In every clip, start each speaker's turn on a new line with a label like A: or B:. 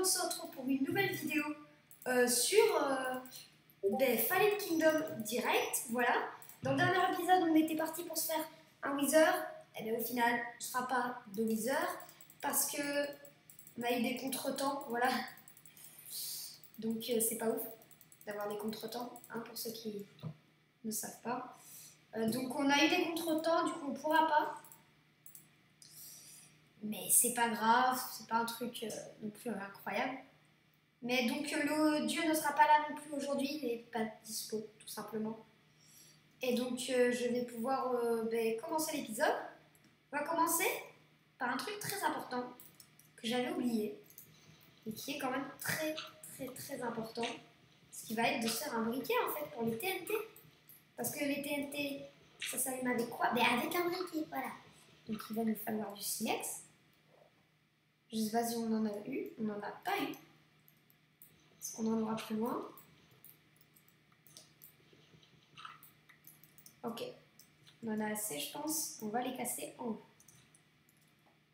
A: on se retrouve pour une nouvelle vidéo sur Fallen Kingdom direct, voilà. Dans le dernier épisode, on était parti pour se faire un Wither, et bien au final, ce ne sera pas de Wither, parce que on a eu des contretemps, voilà. Donc c'est pas ouf d'avoir des contretemps, hein, pour ceux qui ne savent pas. Donc on a eu des contretemps, du coup on pourra pas. Mais c'est pas grave, c'est pas un truc non plus incroyable. Mais donc le dieu ne sera pas là non plus aujourd'hui, il n'est pas dispo tout simplement. Et donc je vais pouvoir commencer l'épisode. On va commencer par un truc très important que j'avais oublié et qui est quand même très important. Ce qui va être de se faire un briquet en fait pour les TNT. Parce que les TNT, ça s'allume avec quoi? Mais avec un briquet, voilà. Donc il va nous falloir du silex. Je sais pas si on en a eu, on n'en a pas eu. Est-ce qu'on en aura plus loin? Ok, on en a assez je pense, on va les casser en haut.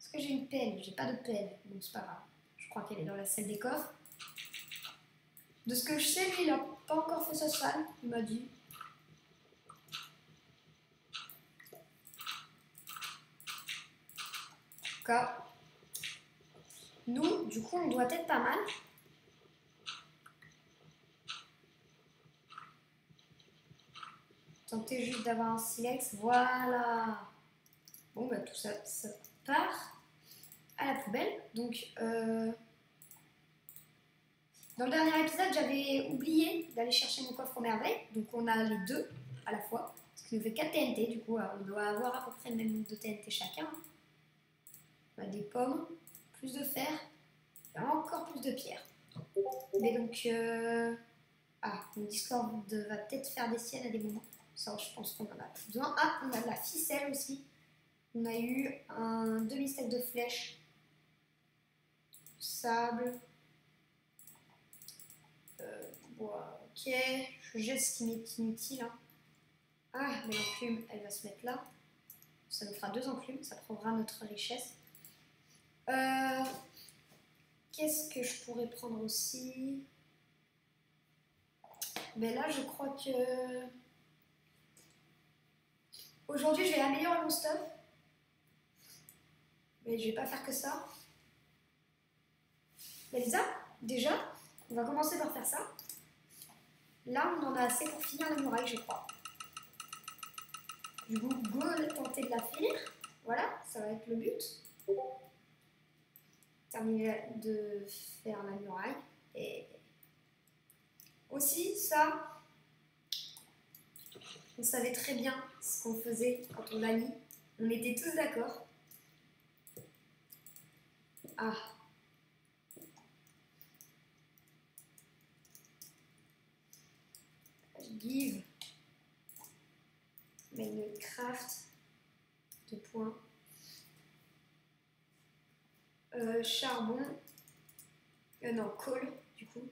A: Est-ce que j'ai une pelle? J'ai pas de pelle, donc c'est pas grave. Je crois qu'elle est dans la salle des coffres. De ce que je sais, lui il a pas encore fait sa salle, il m'a dit. En tout cas, nous, du coup, on doit être pas mal. Tentez juste d'avoir un silex, voilà. Bon, bah tout ça, ça part à la poubelle. Donc, dans le dernier épisode, j'avais oublié d'aller chercher mon coffre aux merveilles. Donc, on a les deux à la fois. Ce qui nous fait 4 TNT. Du coup, on doit avoir à peu près le même nombre de TNT chacun. On a des pommes, plus de fer et encore plus de pierre. Mais donc, mon Discord va peut-être faire des siennes à des moments. Ça, je pense qu'on en a plus besoin. Ah, on a de la ficelle aussi. On a eu un demi-stack de flèches. Sable. Bois, ok. Je jette ce qui m'est inutile. Hein. Ah, mais l'enclume, elle va se mettre là. Ça nous fera 2 enclumes. Ça prendra notre richesse. Qu'est-ce que je pourrais prendre aussi? Mais là, je crois que... Aujourd'hui, je vais améliorer mon stuff. Mais je vais pas faire que ça. Mais déjà, on va commencer par faire ça. Là, on en a assez pour finir la muraille, je crois. Du coup, go tenter de la finir. Voilà, ça va être le but. Terminer de faire la muraille. Et aussi, ça, on savait très bien ce qu'on faisait quand on l'a mis. On était tous d'accord. Ah. Give Minecraft 2 points. Charbon. Non, coal, du coup.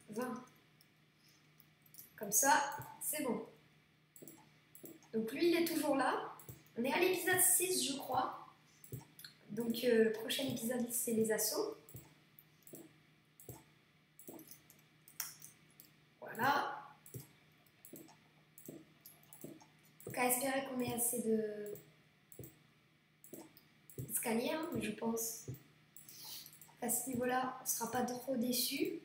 A: 20. Comme ça, c'est bon. Donc lui, il est toujours là. On est à l'épisode 6, je crois. Donc le prochain épisode, c'est les assauts. Voilà. Faut qu'à espérer qu'on ait assez de d'escalier, hein, mais je pense qu'à ce niveau-là, on ne sera pas trop déçus.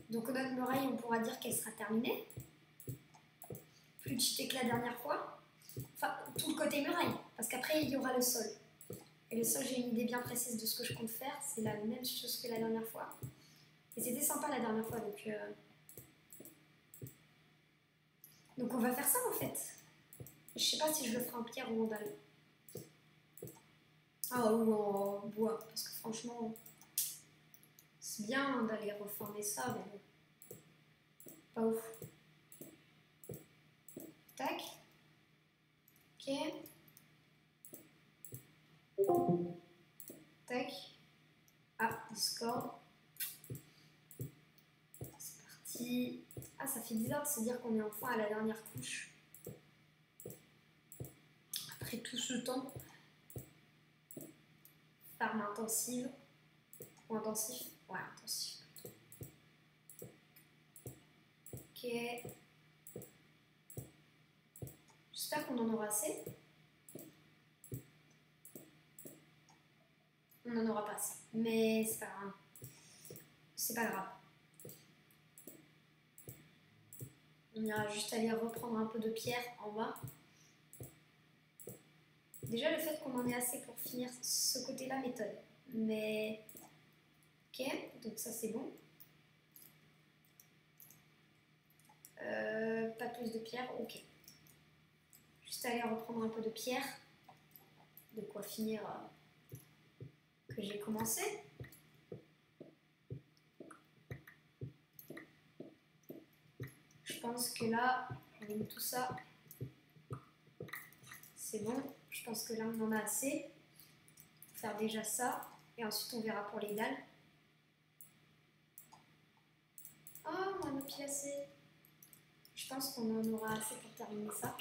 A: Donc notre muraille, on pourra dire qu'elle sera terminée. Plus cheaté que la dernière fois. Enfin, tout le côté muraille, parce qu'après, il y aura le sol. Et le sol, j'ai une idée bien précise de ce que je compte faire. C'est la même chose que la dernière fois. Et c'était sympa la dernière fois, donc on va faire ça en fait. Je sais pas si je le ferai en pierre ou en dalle. Ah, ou en bois, parce que franchement, c'est bien d'aller reformer ça, mais bon, pas ouf. Tac. Ok. Tac. Ah, Discord. C'est parti. Ah, ça fait bizarre de se dire qu'on est enfin à la dernière couche. Après tout ce temps. farm intensive. Ou intensif? Ouais, intensif. Ok. J'espère qu'on en aura assez. On n'en aura pas assez. Mais c'est pas grave. C'est pas grave. On ira juste aller reprendre un peu de pierre en bas. Déjà, le fait qu'on en ait assez pour finir ce côté-là m'étonne. Mais... Ok, donc ça c'est bon. Pas plus de pierre, ok. Juste aller reprendre un peu de pierre. De quoi finir que j'ai commencé. Je pense que là, on met tout ça. C'est bon. Je pense que là, on en a assez. On va faire déjà ça. Et ensuite, on verra pour les dalles. Oh, on en a pile assez. Je pense qu'on en aura assez pour terminer ça.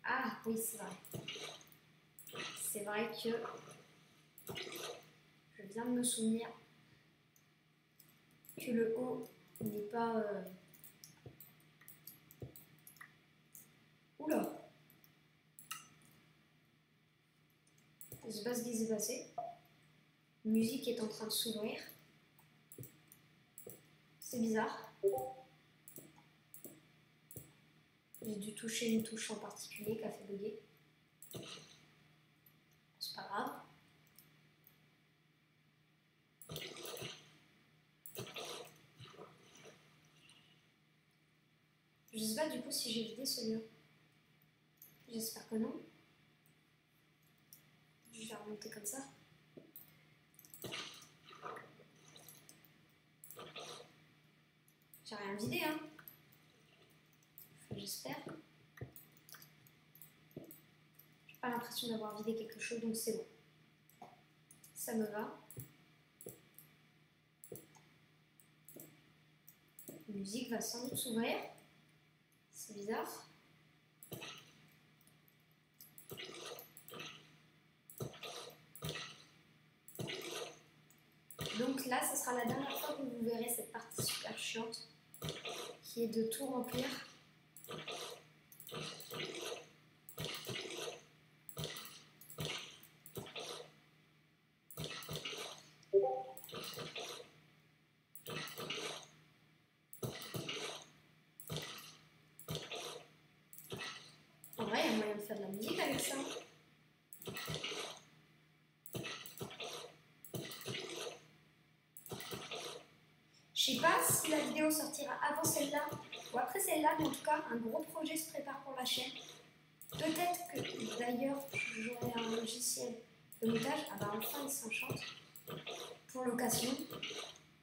A: Ah, oui, c'est vrai. C'est vrai que je viens de me souvenir que le haut n'est pas... Oula! Je sais pas ce qui s'est passé. La musique est en train de s'ouvrir. C'est bizarre. J'ai dû toucher une touche en particulier qui a fait bugger. C'est pas grave. Je sais pas du coup si j'ai vidé ce lieu. J'espère que non. Je vais remonter comme ça. J'ai rien vidé, hein. Enfin, j'espère. J'ai pas l'impression d'avoir vidé quelque chose, donc c'est bon. Ça me va. La musique va sans doute s'ouvrir. C'est bizarre. Donc là, ce sera la dernière fois que vous verrez cette partie super chiante qui est de tout remplir. En vrai, il y a moyen de faire de la musique avec ça. Je sais pas si la vidéo sortira avant celle-là ou après celle-là, mais en tout cas, un gros projet se prépare pour la chaîne. Peut-être que d'ailleurs, j'aurai un logiciel de montage. Ah bah enfin, il s'enchante. Pour l'occasion.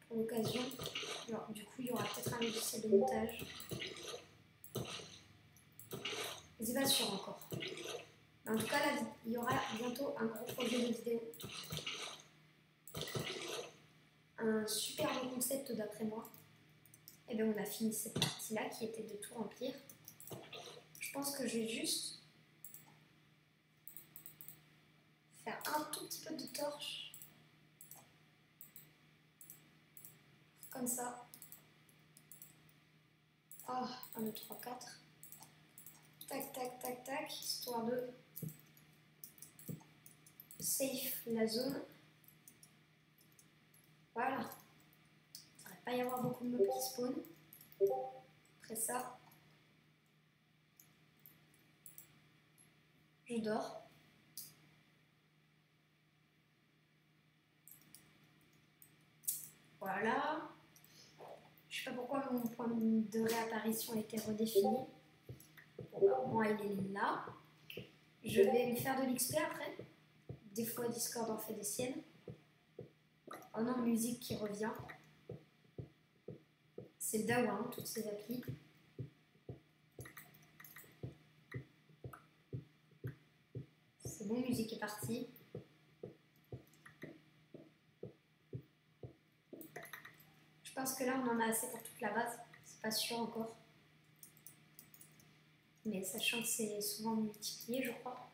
A: Pour l'occasion. Du coup, il y aura peut-être un logiciel de montage. Mais c'est pas sûr encore. Mais en tout cas, là, il y aura bientôt un gros projet de vidéo. Un super beau concept d'après moi. Et bien on a fini cette partie-là qui était de tout remplir. Je pense que je vais juste faire un tout petit peu de torche. Comme ça. Oh, 1, 2, 3, 4. Tac, tac, tac, tac. Histoire de safe la zone. Voilà. Il ne devrait pas y avoir beaucoup de mobs qui spawnent. Après ça, je dors. Voilà. Je sais pas pourquoi mon point de réapparition a été redéfini. Bon, bah, au moins il est là. Je vais me faire de l'XP après. Des fois Discord en fait des siennes. Oh non, musique qui revient. C'est le Dawa, hein, toutes ces applis. C'est bon, musique est partie. Je pense que là, on en a assez pour toute la base. C'est pas sûr encore. Mais sachant que c'est souvent multiplié, je crois.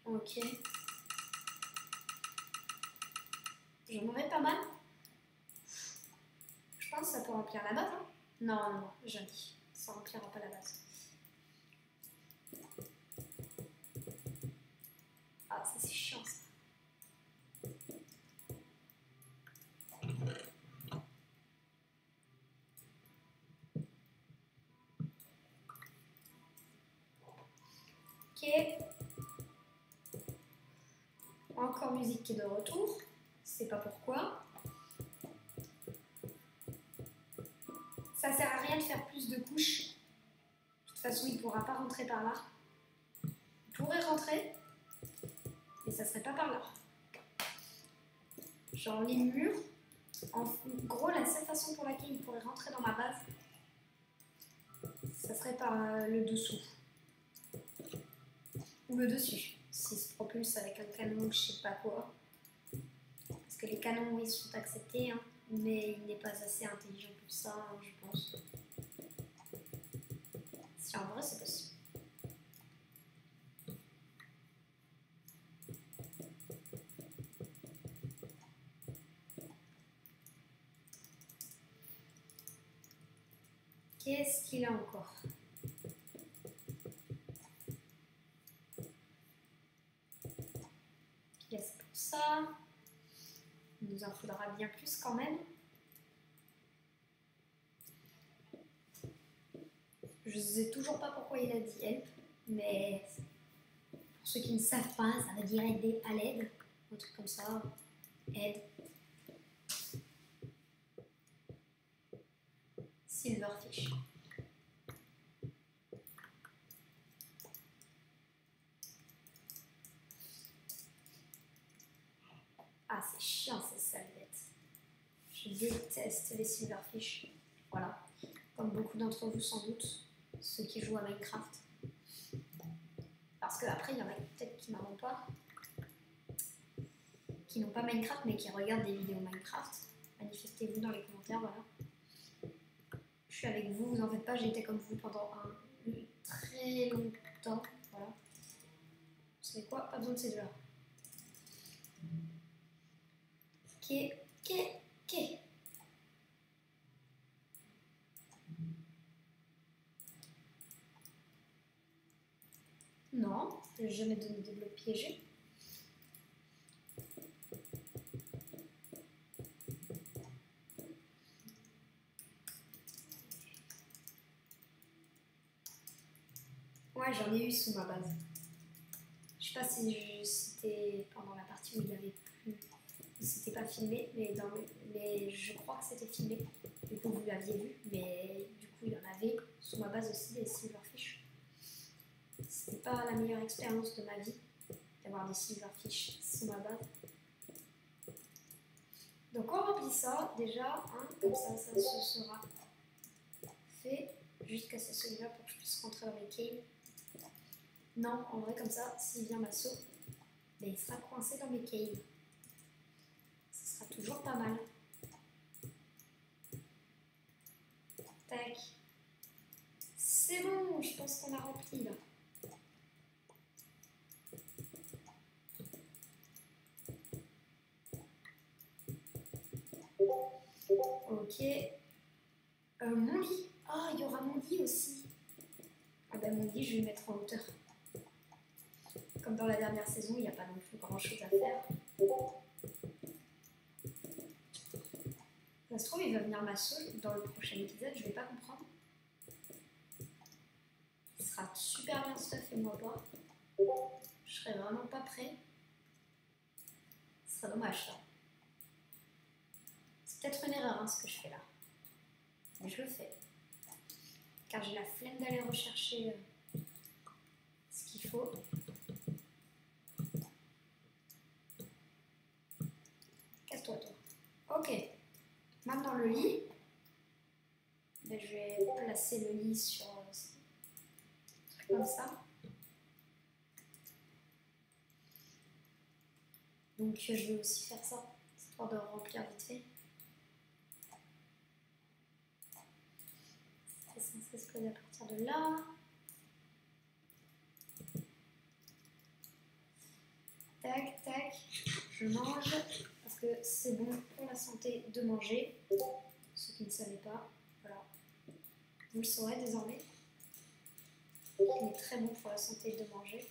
A: Ok. J'en aurais pas mal. Je pense que ça peut remplir la base. Hein. Non, non, non, jamais. Ça remplira pas la base. Ah, ça c'est chiant ça. Ok. Encore musique qui est de retour. Je sais pas pourquoi. Ça sert à rien de faire plus de couches. De toute façon, il ne pourra pas rentrer par là. Il pourrait rentrer, mais ça serait pas par là. Genre les murs, en gros, la seule façon pour laquelle il pourrait rentrer dans ma base, ça serait par le dessous. Ou le dessus, s'il se propulse avec un canon ou je sais pas quoi. Parce que les canons, ils sont acceptés, hein, mais il n'est pas assez intelligent pour ça, hein, je pense. Si en vrai, c'est possible. Qu'est-ce qu'il a encore? Yes, pour ça. Il nous en faudra bien plus quand même. Je ne sais toujours pas pourquoi il a dit help, mais pour ceux qui ne savent pas, ça veut dire aider à l'aide, un truc comme ça, aide. Silverfish. Ah, c'est chiant ces sales bêtes. Je déteste les silverfish. Voilà, comme beaucoup d'entre vous sans doute, ceux qui jouent à Minecraft. Parce qu'après, il y en a peut-être qui n'en ont pas, qui n'ont pas Minecraft mais qui regardent des vidéos Minecraft. Manifestez-vous dans les commentaires, voilà. Je suis avec vous, vous en faites pas, j'ai été comme vous pendant un très longtemps, voilà. Vous savez quoi? Pas besoin de ces deux-là. Ok. Non, je n'ai jamais donné des blocs piégés. Ouais, j'en ai eu sous ma base. Je sais pas si c'était pendant la partie où il avait plus. C'était pas filmé, mais je crois que c'était filmé. Du coup, vous l'aviez vu, mais du coup, il y en avait sous ma base aussi des silverfish. C'était pas la meilleure expérience de ma vie d'avoir des silverfish sous ma base. Donc, on remplit ça déjà, hein, comme ça se sera fait. Juste casser celui-là pour que je puisse rentrer dans mes caves. Non, en vrai, comme ça, s'il vient m'assaut, il sera coincé dans mes caves. Ce sera toujours pas mal. Tac. C'est bon, je pense qu'on a rempli là. Ok. Mon lit. Ah, il y aura mon lit aussi. Ah ben mon lit, je vais le mettre en hauteur. Comme dans la dernière saison, il n'y a pas non plus grand chose à faire. Ça se trouve, il va venir m'assaut dans le prochain épisode, je vais pas comprendre. Il sera super bien stuff et moi pas. Je serai vraiment pas prêt. Ce serait dommage ça. C'est peut-être une erreur hein, ce que je fais là. Mais je le fais. Car j'ai la flemme d'aller rechercher ce qu'il faut. Casse-toi, toi. Ok. Maintenant le lit. Ben, je vais placer le lit sur un truc comme ça. Donc je vais aussi faire ça, histoire de remplir vite fait. C'est censé se poser à partir de là. tac, je mange parce que c'est bon pour la santé de manger. Ceux qui ne savaient pas, voilà, vous le saurez désormais. Il est très bon pour la santé de manger.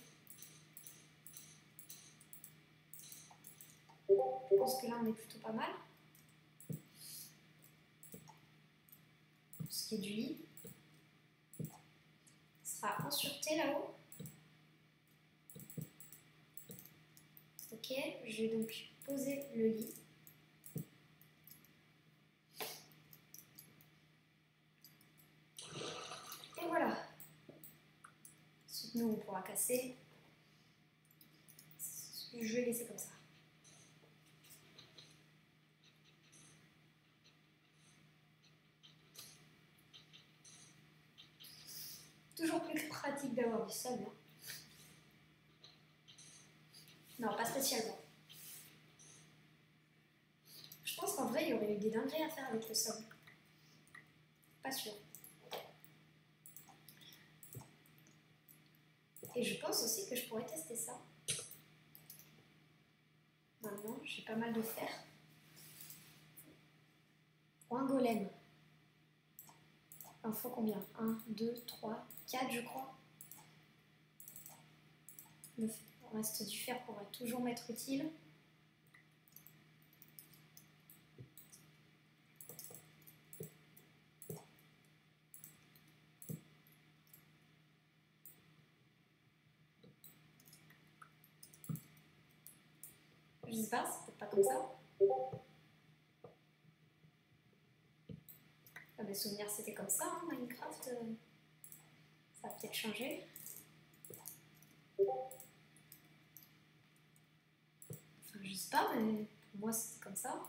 A: Je pense que là on est plutôt pas mal. Ce qui est du lit sera en sûreté là-haut. Ok, je vais donc poser le lit. Et voilà. Ensuite, nous, on pourra casser. Je vais laisser comme ça. Toujours plus pratique d'avoir du sable. Hein. Non, pas spécialement. Je pense qu'en vrai, il y aurait eu des dingueries à faire avec le sable. Pas sûr. Et je pense aussi que je pourrais tester ça. Maintenant, j'ai pas mal de fer. Pour un golem. Il faut combien? 1, 2, 3, 4 je crois. Le reste du fer pourrait toujours m'être utile. Je sais pas, c'est peut-être pas comme ça. Ah, mes souvenirs c'était comme ça, hein, Minecraft. Ça a peut-être changé. Enfin, je sais pas, mais pour moi c'était comme ça.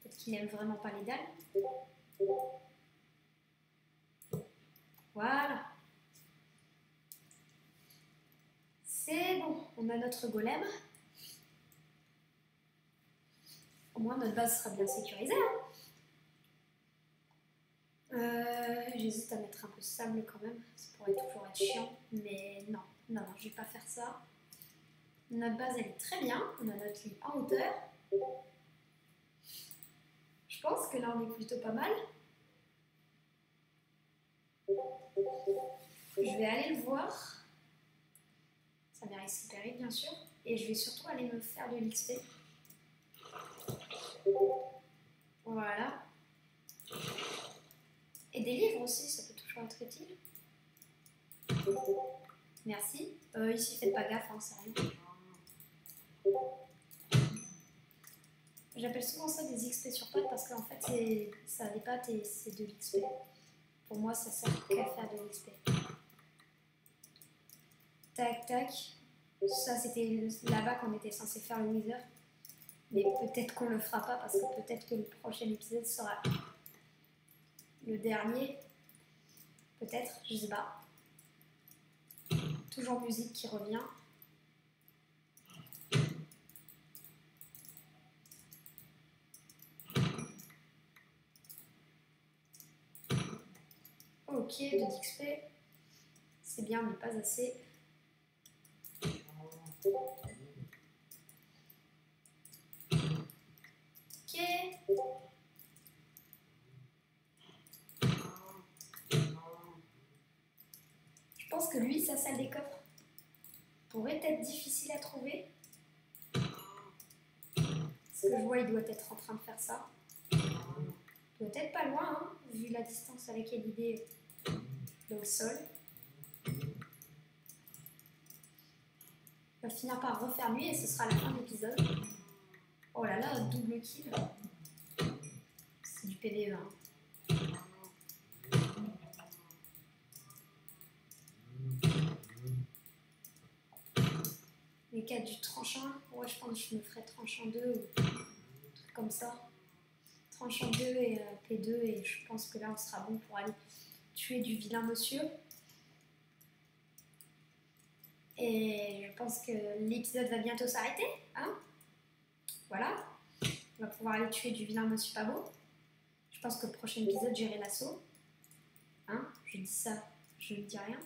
A: Peut-être qu'il aime vraiment pas les dalles. Voilà. C'est bon, on a notre golem. Au moins notre base sera bien sécurisée. Hein. J'hésite à mettre un peu de sable quand même, ça pourrait toujours être chiant, mais non, je vais pas faire ça. Notre base elle est très bien, on a notre lit en hauteur. Je pense que là on est plutôt pas mal. Je vais aller le voir. Ça m'est récupéré bien sûr. Et je vais surtout aller me faire de l'XP. Voilà. Et des livres aussi, ça peut toujours être utile. Merci. Ici, faites pas gaffe, hein, c'est rien. J'appelle souvent ça des XP sur pattes parce qu'en fait, ça a des pattes et c'est de l'XP. Pour moi, ça sert qu'à faire de l'XP. Tac, tac. Ça, c'était là-bas qu'on était censé faire le Wither. Mais peut-être qu'on le fera pas parce que peut-être que le prochain épisode sera le dernier. Peut-être, je sais pas. Toujours musique qui revient. Ok, de d'XP. C'est bien, mais pas assez. Ok. Je pense que lui, sa salle des coffres pourrait être difficile à trouver. Ce que je vois, il doit être en train de faire ça. Il doit être pas loin, hein, vu la distance à laquelle il est au sol. Il va finir par refaire lui et ce sera la fin de l'épisode. Oh là là, double kill. C'est du PvE. Hein. Les 4 du tranchant. Ouais, je pense que je me ferai tranchant 2 ou un truc comme ça. Tranchant 2 et P2 et je pense que là on sera bon pour aller tuer du vilain monsieur. Et je pense que l'épisode va bientôt s'arrêter. Hein, voilà. On va pouvoir aller tuer du vilain monsieur pas beau. Je pense que le prochain épisode j'irai l'assaut. Hein, je dis ça, je ne dis rien.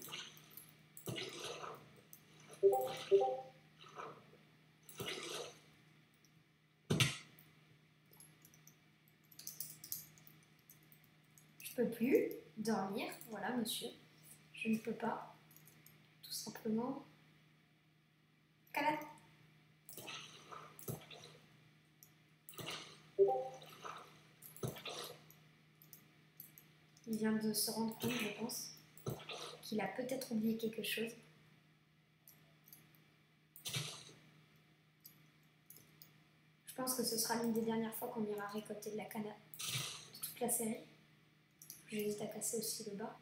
A: Je peux plus dormir, voilà monsieur. Je ne peux pas, tout simplement. Canap. Il vient de se rendre compte, je pense, qu'il a peut-être oublié quelque chose. Je pense que ce sera l'une des dernières fois qu'on ira récolter de la canne de toute la série. J'hésite à casser aussi le bas.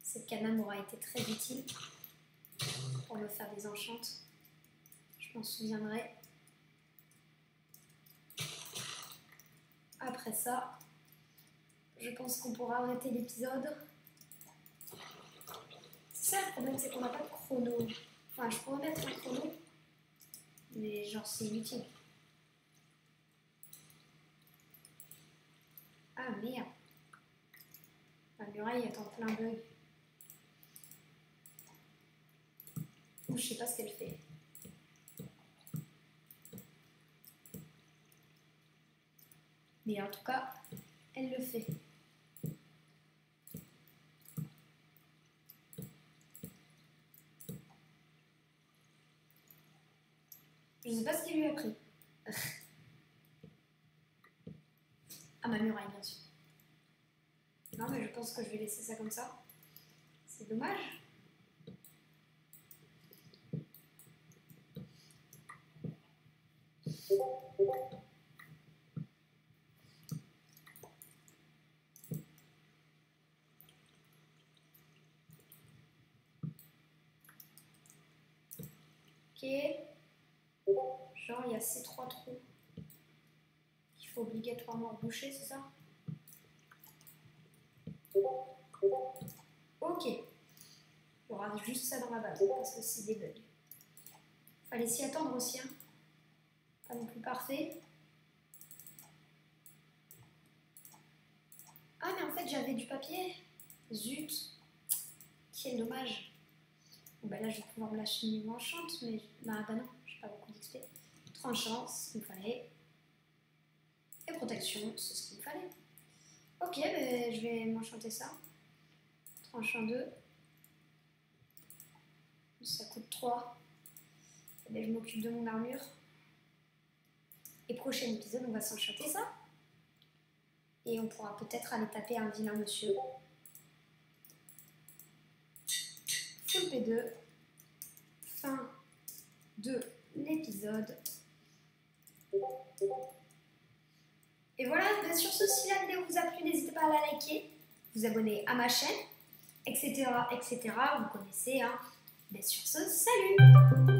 A: Cette canne m'aura été très utile pour me faire des enchantes. Je m'en souviendrai. Après ça, je pense qu'on pourra arrêter l'épisode. C'est ça le problème, c'est qu'on n'a pas de chrono. Enfin, je pourrais mettre un chrono, mais genre c'est inutile. Ah merde. La muraille est en plein bug. Ou je sais pas ce qu'elle fait. Mais en tout cas, elle le fait. Je sais pas ce qu'il lui a pris. À ma muraille, bien sûr. Non, mais je pense que je vais laisser ça comme ça. C'est dommage. Ok. Genre, il y a ces 3 trous qu'il faut obligatoirement boucher, c'est ça? Ok. Il y aura juste ça dans ma base parce que c'est des bugs. Fallait s'y attendre aussi, hein. Pas non plus parfait. Ah, mais en fait, j'avais du papier. Zut. Quel dommage. Bon, bah là, je vais pouvoir me lâcher une enchante, mais bah non, j'ai pas beaucoup d'XP. Tranchant, c'est ce qu'il me fallait. Et protection, c'est ce qu'il me fallait. Ok, bah, je vais m'enchanter ça. Tranchant 2. Ça coûte 3. Et bien, je m'occupe de mon armure. Et prochain épisode, on va s'enchanter ça. Et on pourra peut-être aller taper un vilain monsieur. Full P2. Fin de l'épisode. Et voilà, bien sûr, si la vidéo vous a plu, n'hésitez pas à la liker, vous abonner à ma chaîne, etc. etc. Vous connaissez, hein. Bien sûr, salut!